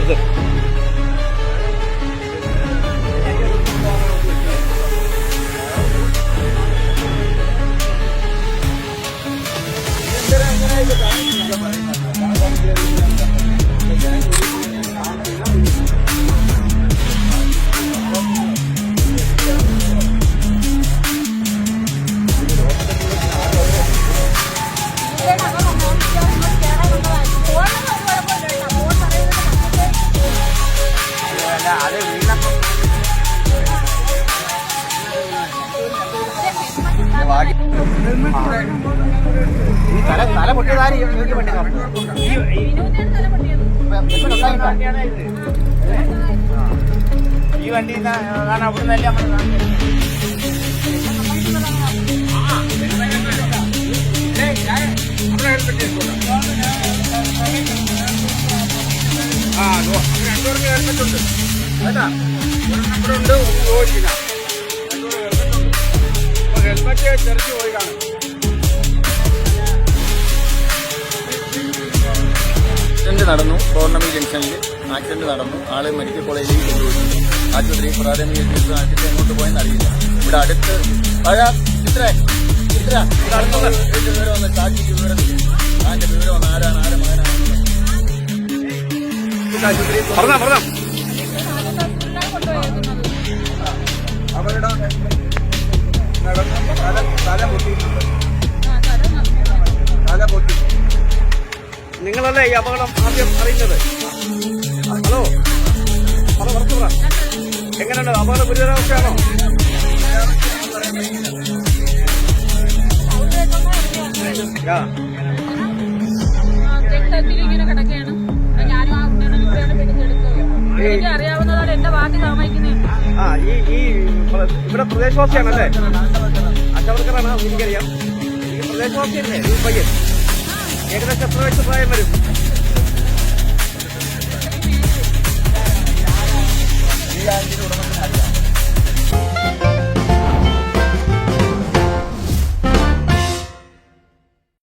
അടുത്ത്. തല പൊട്ടിയതാരി ഈ വണ്ടി അവിടുന്നല്ലേ രണ്ടുപേർക്ക് ഹെൽമെറ്റുണ്ട് കേട്ടാ. ഒരു നമ്പറുണ്ട്, ഓടിക്കില്ല. ഹെൽമെറ്റ് തെറിച്ച് പോയി കാണും. ആക്സിഡന്റ് നടന്നു. പൗർണമി ജംഗ്ഷനിൽ ആക്സിഡന്റ് നടന്നു. ആള് മെഡിക്കൽ കോളേജിലേക്ക് കൊണ്ടുപോയി. ആശുപത്രി പ്രാഥമിക ചികിത്സ ആശുപത്രി അങ്ങോട്ട് പോയെന്ന് അറിയില്ല. ഇവിടെ അടുത്ത് വിവരം ഒന്ന് സാക്ഷിക്ക് വിവരം അതിന്റെ വിവരം ഒന്ന് ആരാണ് മകനാണ് അപകടം തല പൊട്ടിയിട്ടുണ്ട്. തല പൊട്ടി. നിങ്ങളല്ലേ ഈ അപകടം ആദ്യം അറിയുന്നത്? ഹലോ, അത് പുറത്തു പറ. എങ്ങനെയുണ്ട്? അപകട ഗുരുതരാവസ്ഥയാണോ? ഇവിടെ പ്രദേശവാസിയാണല്ലേ? അച്ചവർക്കറാണ്, എനിക്കറിയാം. ഈ പ്രദേശവാസിയല്ലേ ഈ പയ്യൻ? ഏകദേശം എത്ര വയസ്സ് പ്രായം വരും?